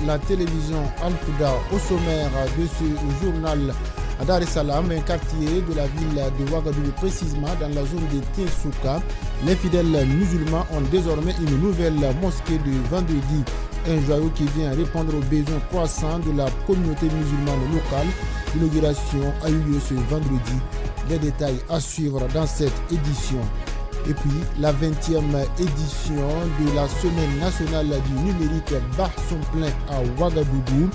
la télévision Al-Fouda. Au sommaire de ce journal, à Dar es Salaam, un quartier de la ville de Ouagadougou, précisément dans la zone de Tinsouka, les fidèles musulmans ont désormais une nouvelle mosquée de vendredi. Un joyau qui vient répondre aux besoins croissants de la communauté musulmane locale. L'inauguration a eu lieu ce vendredi. Les détails à suivre dans cette édition. Et puis, la 20e édition de la Semaine nationale du numérique bat son plein à Ouagadougou.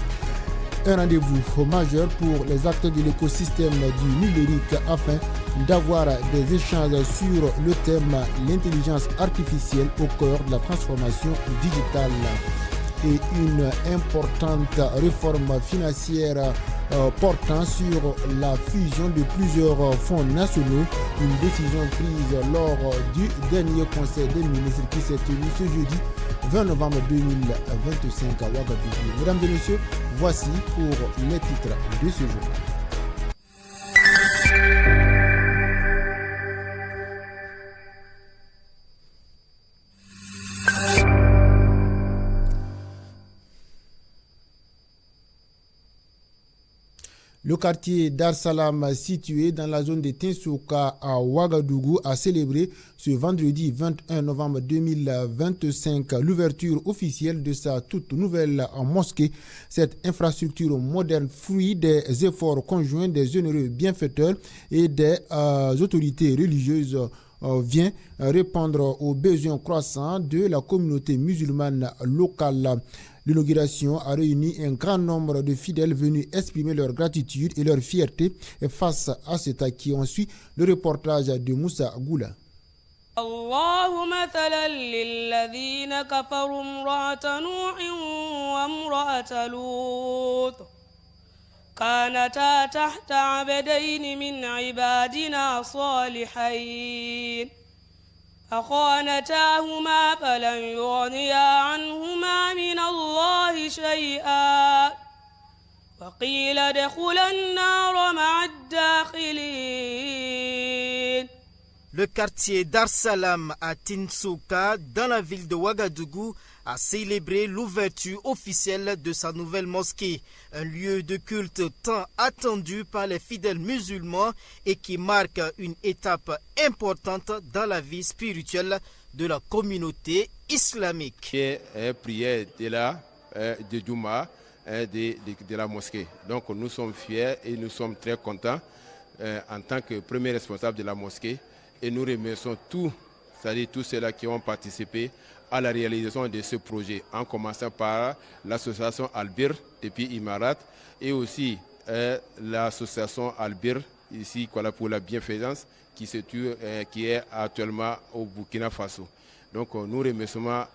Un rendez-vous majeur pour les acteurs de l'écosystème du numérique afin d'avoir des échanges sur le thème l'intelligence artificielle au cœur de la transformation digitale. Et une importante réforme financière portant sur la fusion de plusieurs fonds nationaux, une décision prise lors du dernier conseil des ministres qui s'est tenu ce jeudi 20 novembre 2025 à Ouagadougou. Mesdames et messieurs, voici pour les titres de ce jour. Le quartier Dar Salam, situé dans la zone de Tinsouka à Ouagadougou, a célébré ce vendredi 21 novembre 2025 l'ouverture officielle de sa toute nouvelle mosquée. Cette infrastructure moderne, fruit des efforts conjoints des généreux bienfaiteurs et des autorités religieuses, vient répondre aux besoins croissants de la communauté musulmane locale. L'inauguration a réuni un grand nombre de fidèles venus exprimer leur gratitude et leur fierté face à cet acquis. On suit le reportage de Moussa Goula. الله مثلا للذين كفروا امرأة نوح وامرأة لوط كانتا تحت عبدين من عبادنا صالحين فخانتاهما فلم يغنيا عنهما من الله شيئا وقيل ادخلا النار مع الداخلين. Le quartier Dar Salam à Tinsouka, dans la ville de Ouagadougou, a célébré l'ouverture officielle de sa nouvelle mosquée, un lieu de culte tant attendu par les fidèles musulmans et qui marque une étape importante dans la vie spirituelle de la communauté islamique. Prière de Douma de la mosquée. Donc nous sommes fiers et nous sommes très contents en tant que premier responsable de la mosquée. Et nous remercions tous ceux-là qui ont participé à la réalisation de ce projet, en commençant par l'association Albir depuis Imarat et aussi l'association Albir ici pour la bienfaisance qui est actuellement au Burkina Faso. Donc nous remercions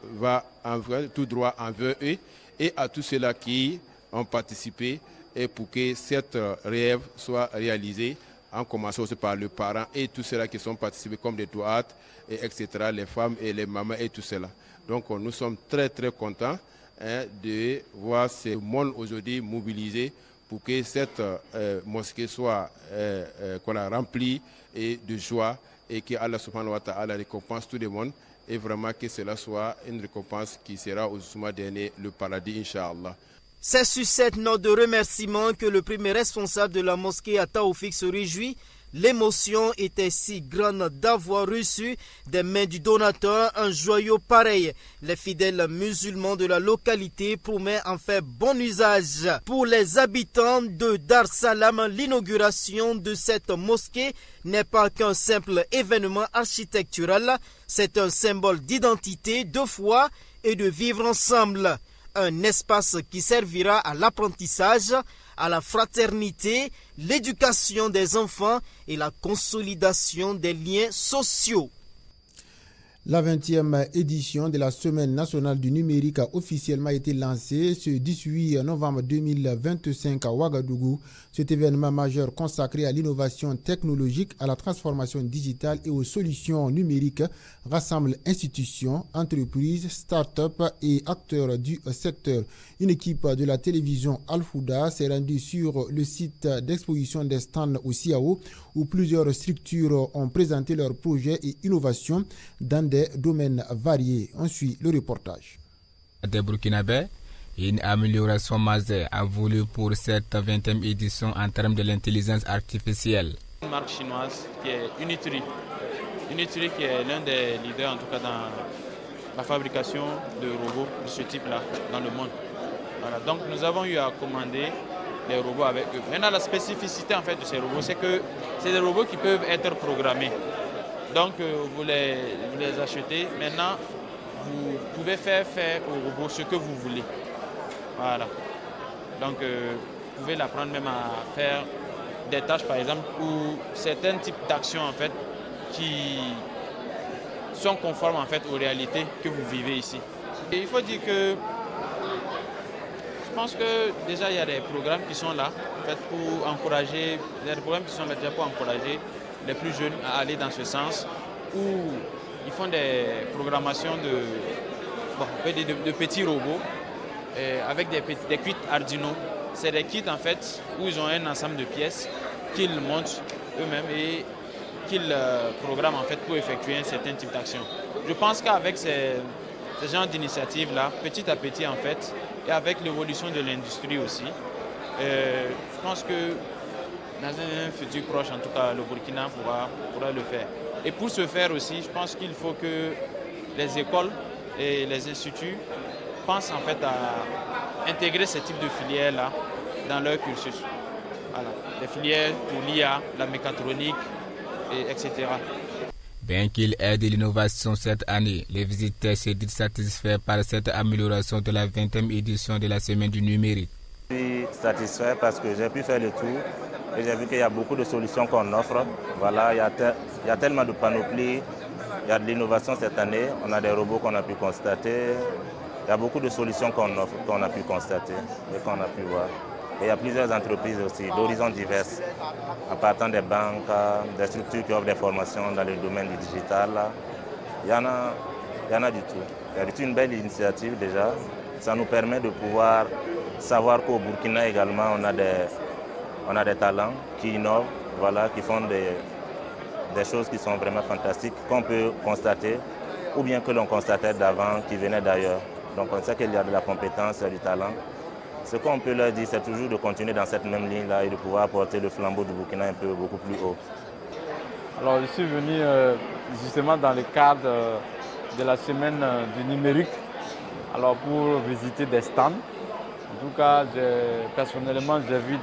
tout droit envers eux et à tous ceux-là qui ont participé et pour que cette rêve soit réalisée, en commençant aussi par les parents et tous ceux-là qui sont participés comme des douates, etc., les femmes et les mamans et tout cela. Donc nous sommes très très contents de voir ce monde aujourd'hui mobilisé pour que cette mosquée soit remplie de joie et que Allah subhanahu wa ta'ala récompense tout le monde et vraiment que cela soit une récompense qui sera au Zouma dernier, le paradis, Inch'Allah. C'est sur cette note de remerciement que le premier responsable de la mosquée à Taoufik se réjouit. L'émotion était si grande d'avoir reçu des mains du donateur un joyau pareil. Les fidèles musulmans de la localité promettent en faire bon usage. Pour les habitants de Dar Salam, l'inauguration de cette mosquée n'est pas qu'un simple événement architectural. C'est un symbole d'identité, de foi et de vivre ensemble. Un espace qui servira à l'apprentissage, à la fraternité, l'éducation des enfants et la consolidation des liens sociaux. La 20e édition de la Semaine nationale du numérique a officiellement été lancée ce 18 novembre 2025 à Ouagadougou. Cet événement majeur consacré à l'innovation technologique, à la transformation digitale et aux solutions numériques rassemble institutions, entreprises, start-up et acteurs du secteur. Une équipe de la télévision Al-Fouda s'est rendue sur le site d'exposition des stands au CIAO où plusieurs structures ont présenté leurs projets et innovations dans des domaines variés. On suit le reportage. Des Burkinabés, Une amélioration majeure a voulu pour cette 20e édition en termes de l'intelligence artificielle. Une marque chinoise qui est Unitree. Unitree qui est l'un des leaders en tout cas dans la fabrication de robots de ce type-là dans le monde. Voilà. Donc nous avons eu à commander des robots avec eux. Maintenant la spécificité en fait de ces robots, c'est que c'est des robots qui peuvent être programmés. Donc vous les achetez. Maintenant vous pouvez faire au robot ce que vous voulez. Voilà. Donc vous pouvez l'apprendre même à faire des tâches par exemple ou certains types d'actions en fait qui sont conformes en fait aux réalités que vous vivez ici. Et il faut dire que je pense que déjà il y a des programmes qui sont là en fait, pour encourager, il y a des programmes qui sont là déjà pour encourager les plus jeunes à aller dans ce sens où ils font des programmations de petits robots avec des kits Arduino. C'est des kits en fait où ils ont un ensemble de pièces qu'ils montent eux-mêmes et qu'ils programment en fait pour effectuer un certain type d'action. Je pense qu'avec ces genres d'initiatives-là, petit à petit en fait, et avec l'évolution de l'industrie aussi, je pense que dans un futur proche, en tout cas, le Burkina pourra le faire. Et pour ce faire aussi, je pense qu'il faut que les écoles et les instituts pensent en fait à intégrer ce type de filières-là dans leur cursus. Voilà. Les filières pour l'IA, la mécatronique, etc. Bien qu'il ait de l'innovation cette année, les visiteurs se disent satisfaits par cette amélioration de la 20e édition de la Semaine du numérique. Je suis satisfait parce que j'ai pu faire le tour et j'ai vu qu'il y a beaucoup de solutions qu'on offre. Voilà, il y a tellement de panoplies, il y a de l'innovation cette année, on a des robots qu'on a pu constater, il y a beaucoup de solutions qu'on offre, qu'on a pu constater et qu'on a pu voir. Et il y a plusieurs entreprises aussi, d'horizons divers, en partant des banques, des structures qui offrent des formations dans le domaine du digital. Il y en a du tout. Il y a du tout une belle initiative déjà. Ça nous permet de pouvoir savoir qu'au Burkina également, on a des talents qui innovent, voilà, qui font des choses qui sont vraiment fantastiques, qu'on peut constater, ou bien que l'on constatait d'avant, qui venaient d'ailleurs. Donc on sait qu'il y a de la compétence, il y a du talent. Ce qu'on peut leur dire, c'est toujours de continuer dans cette même ligne-là et de pouvoir porter le flambeau du Burkina un peu beaucoup plus haut. Alors je suis venu justement dans le cadre de la semaine du numérique, alors pour visiter des stands. En tout cas, personnellement, j'ai vu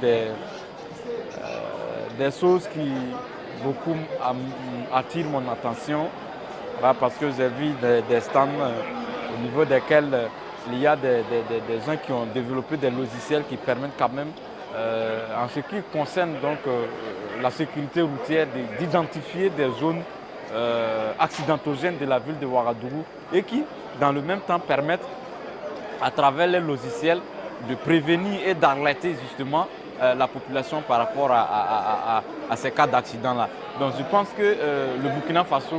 des choses qui beaucoup attirent mon attention, parce que j'ai vu des stands au niveau desquels il y a des gens qui ont développé des logiciels qui permettent quand même, en ce qui concerne donc, la sécurité routière, d'identifier des zones accidentogènes de la ville de Ouagadougou et qui, dans le même temps, permettent, à travers les logiciels, de prévenir et d'alerter justement la population par rapport à ces cas d'accident-là. Donc je pense que le Burkina Faso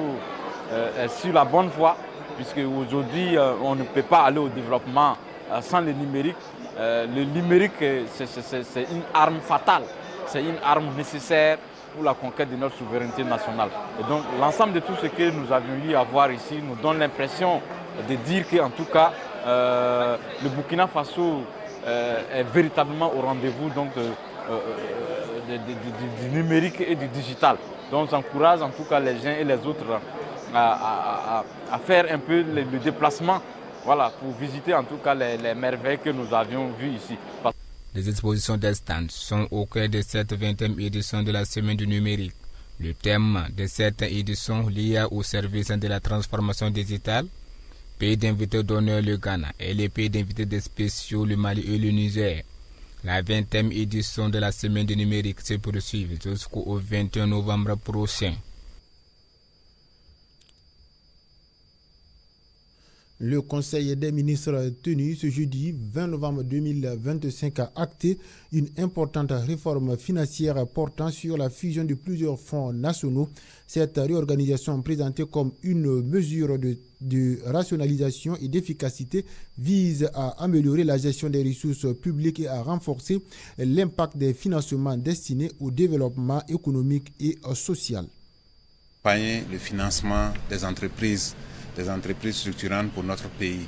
est sur la bonne voie, puisque aujourd'hui on ne peut pas aller au développement sans le numérique. Le numérique, c'est une arme fatale, c'est une arme nécessaire pour la conquête de notre souveraineté nationale. Et donc l'ensemble de tout ce que nous avions eu à voir ici nous donne l'impression de dire qu'en tout cas le Burkina Faso est véritablement au rendez-vous donc, du numérique et du digital. Donc j'encourage en tout cas les uns et les autres à faire un peu le déplacement, voilà, pour visiter en tout cas les merveilles que nous avions vues ici. Les expositions des stands sont au cœur de cette 20e édition de la Semaine du numérique. Le thème de cette édition, l'IA au service de la transformation digitale. Pays d'invités d'honneur le Ghana et les pays d'invités des spéciaux le Mali et le Niger. La 20e édition de la Semaine du numérique se poursuit jusqu'au 21 novembre prochain. Le Conseil des ministres tenu ce jeudi 20 novembre 2025 a acté une importante réforme financière portant sur la fusion de plusieurs fonds nationaux. Cette réorganisation présentée comme une mesure de rationalisation et d'efficacité vise à améliorer la gestion des ressources publiques et à renforcer l'impact des financements destinés au développement économique et social. Le financement des entreprises structurantes pour notre pays.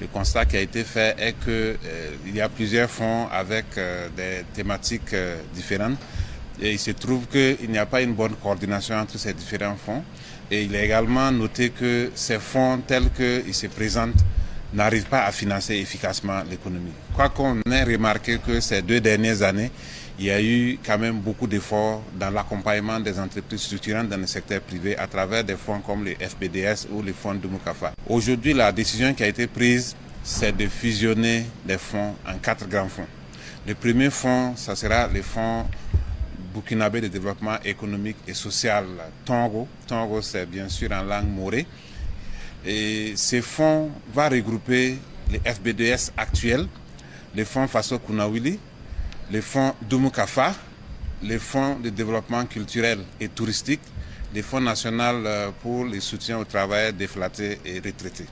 Le constat qui a été fait est qu'il y a plusieurs fonds avec des thématiques différentes. Et il se trouve qu'il n'y a pas une bonne coordination entre ces différents fonds. Et il est également noté que ces fonds tels qu'ils se présentent n'arrivent pas à financer efficacement l'économie. Quoi qu'on ait remarqué que ces 2 dernières années, il y a eu quand même beaucoup d'efforts dans l'accompagnement des entreprises structurantes dans le secteur privé à travers des fonds comme les FBDS ou les fonds Dumou-Kafa. Aujourd'hui, la décision qui a été prise, c'est de fusionner les fonds en 4 grands fonds. Le premier fonds, ça sera le fonds burkinabé de développement économique et social, Tongo. Tongo, c'est bien sûr en langue morée. Et ce fonds va regrouper les FBDS actuels, les fonds Faso Kunawili, les fonds Dumou-Kafa, les fonds de développement culturel et touristique, les fonds nationaux pour le soutien aux travailleurs déflatés et retraités.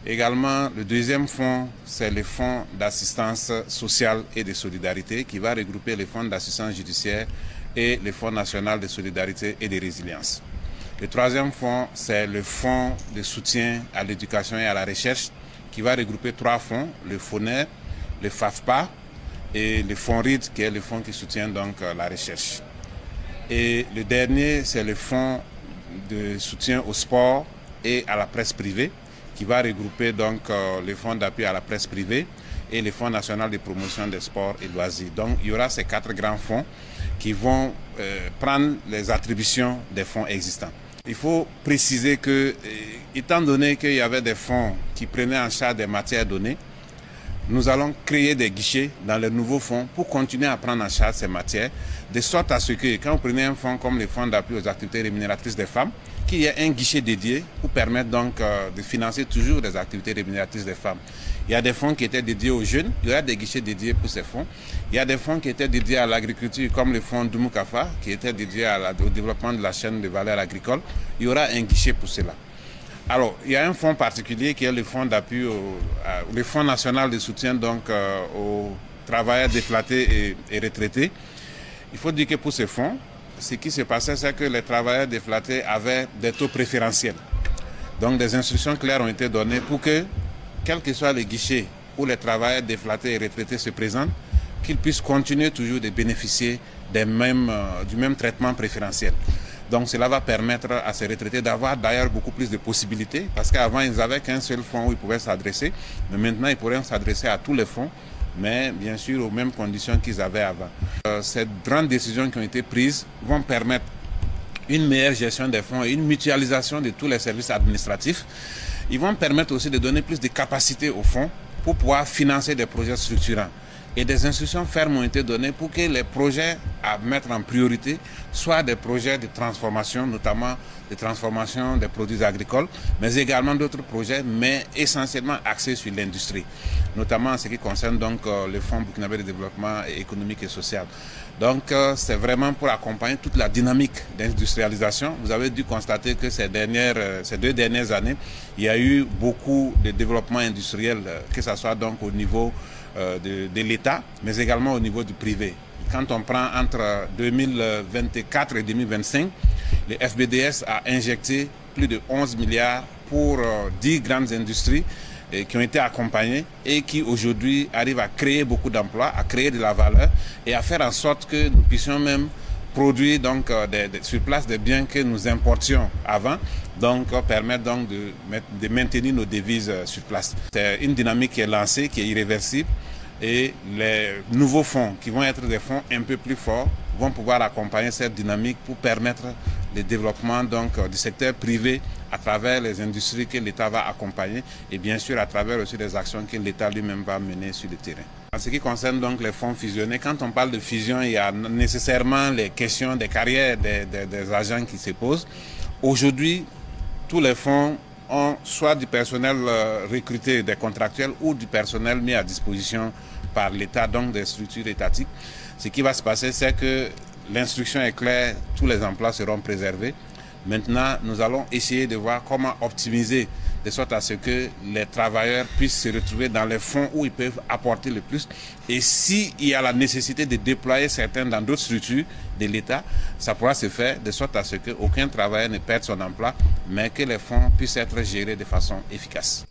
Également, le deuxième fonds, c'est le fonds d'assistance sociale et de solidarité qui va regrouper les fonds d'assistance judiciaire et le fonds national de solidarité et de résilience. Le troisième fonds, c'est le fonds de soutien à l'éducation et à la recherche qui va regrouper 3 fonds, le FONER, le FAFPA et le fonds RID qui est le fonds qui soutient donc la recherche. Et le dernier, c'est le fonds de soutien au sport et à la presse privée qui va regrouper donc les fonds d'appui à la presse privée et les fonds nationaux de promotion des sports et loisirs. Donc il y aura ces 4 grands fonds qui vont prendre les attributions des fonds existants. Il faut préciser que, étant donné qu'il y avait des fonds qui prenaient en charge des matières données, nous allons créer des guichets dans les nouveaux fonds pour continuer à prendre en charge ces matières, de sorte à ce que quand vous prenez un fonds comme les fonds d'appui aux activités rémunératrices des femmes, qu'il y ait un guichet dédié pour permettre donc de financer toujours des activités rémunératrices des femmes. Il y a des fonds qui étaient dédiés aux jeunes, il y aura des guichets dédiés pour ces fonds. Il y a des fonds qui étaient dédiés à l'agriculture comme le fonds Dumou-Kafa qui était dédié au développement de la chaîne de valeur agricole. Il y aura un guichet pour cela. Alors, il y a un fonds particulier qui est le fonds d'appui, le fonds national de soutien donc aux travailleurs déflatés et retraités. Il faut dire que pour ce fonds, ce qui se passait, c'est que les travailleurs déflatés avaient des taux préférentiels. Donc, des instructions claires ont été données pour que, quel que soit le guichet où les travailleurs déflatés et retraités se présentent, qu'ils puissent continuer toujours de bénéficier du même traitement préférentiel. Donc cela va permettre à ces retraités d'avoir d'ailleurs beaucoup plus de possibilités parce qu'avant ils n'avaient qu'un seul fonds où ils pouvaient s'adresser, mais maintenant ils pourraient s'adresser à tous les fonds, mais bien sûr aux mêmes conditions qu'ils avaient avant. Ces grandes décisions qui ont été prises vont permettre une meilleure gestion des fonds et une mutualisation de tous les services administratifs. Ils vont permettre aussi de donner plus de capacité aux fonds pour pouvoir financer des projets structurants. Et des instructions fermes ont été données pour que les projets à mettre en priorité soient des projets de transformation, notamment de transformation des produits agricoles, mais également d'autres projets, mais essentiellement axés sur l'industrie, notamment en ce qui concerne donc le Fonds burkinabé de développement économique et social. Donc c'est vraiment pour accompagner toute la dynamique d'industrialisation. Vous avez dû constater que ces 2 dernières années, il y a eu beaucoup de développement industriel, que ce soit donc au niveau de l'État, mais également au niveau du privé. Quand on prend entre 2024 et 2025, le FBDS a injecté plus de 11 milliards pour 10 grandes industries qui ont été accompagnées et qui aujourd'hui arrivent à créer beaucoup d'emplois, à créer de la valeur et à faire en sorte que nous puissions même produire donc, sur place des biens que nous importions avant, donc permettre donc de maintenir nos devises sur place. C'est une dynamique qui est lancée, qui est irréversible et les nouveaux fonds qui vont être des fonds un peu plus forts vont pouvoir accompagner cette dynamique pour permettre le développement donc, du secteur privé à travers les industries que l'État va accompagner et bien sûr à travers aussi des actions que l'État lui-même va mener sur le terrain. En ce qui concerne donc les fonds fusionnés, quand on parle de fusion, il y a nécessairement les questions des carrières des agents qui se posent. Aujourd'hui, tous les fonds ont soit du personnel recruté, des contractuels ou du personnel mis à disposition par l'État, donc des structures étatiques. Ce qui va se passer, c'est que l'instruction est claire, tous les emplois seront préservés. Maintenant, nous allons essayer de voir comment optimiser de sorte à ce que les travailleurs puissent se retrouver dans les fonds où ils peuvent apporter le plus. Et s'il y a la nécessité de déployer certains dans d'autres structures de l'État, ça pourra se faire de sorte à ce qu'aucun travailleur ne perde son emploi, mais que les fonds puissent être gérés de façon efficace.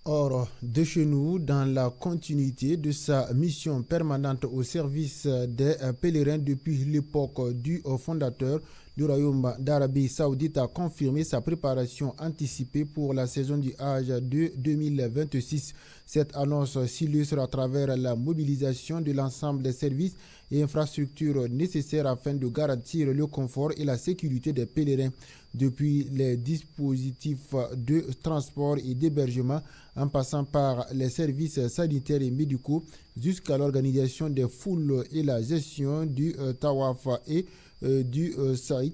Hors de chez nous, dans la continuité de sa mission permanente au service des pèlerins depuis l'époque du fondateur, le Royaume d'Arabie Saoudite a confirmé sa préparation anticipée pour la saison du Hajj de 2026. Cette annonce s'illustre à travers la mobilisation de l'ensemble des services et infrastructures nécessaires afin de garantir le confort et la sécurité des pèlerins. Depuis les dispositifs de transport et d'hébergement, en passant par les services sanitaires et médicaux, jusqu'à l'organisation des foules et la gestion du tawaf et du saïd.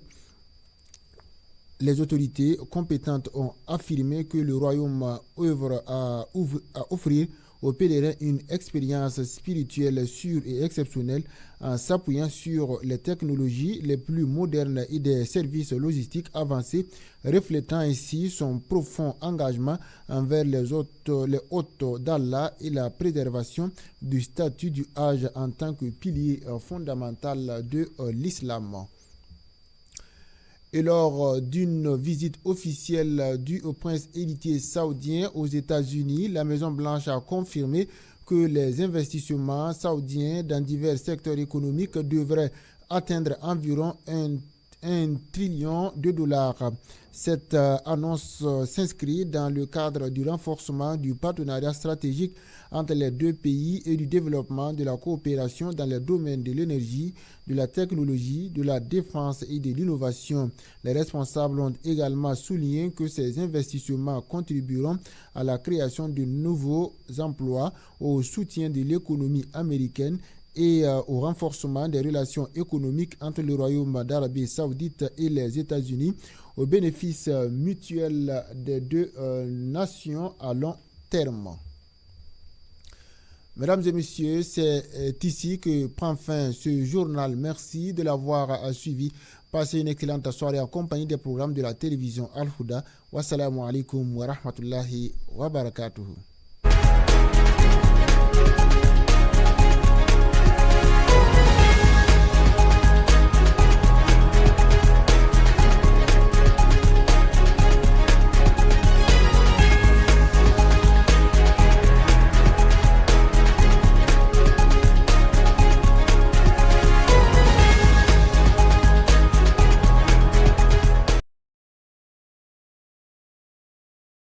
Les autorités compétentes ont affirmé que le royaume œuvre à offrir aux pèlerins une expérience spirituelle sûre et exceptionnelle en s'appuyant sur les technologies les plus modernes et des services logistiques avancés, reflétant ainsi son profond engagement envers les hôtes d'Allah et la préservation du statut du Hajj en tant que pilier fondamental de l'islam. Et lors d'une visite officielle du prince héritier saoudien aux États-Unis, la Maison-Blanche a confirmé que les investissements saoudiens dans divers secteurs économiques devraient atteindre environ 1 trillion de dollars. Cette annonce s'inscrit dans le cadre du renforcement du partenariat stratégique entre les deux pays et du développement de la coopération dans les domaines de l'énergie, de la technologie, de la défense et de l'innovation. Les responsables ont également souligné que ces investissements contribueront à la création de nouveaux emplois, au soutien de l'économie américaine et au renforcement des relations économiques entre le Royaume d'Arabie Saoudite et les États-Unis au bénéfice mutuel des deux nations à long terme. Mesdames et messieurs, c'est ici que prend fin ce journal. Merci de l'avoir suivi. Passez une excellente soirée en compagnie des programmes de la télévision Al-Huda. Wassalamu alaikum wa rahmatullahi wa barakatuhu.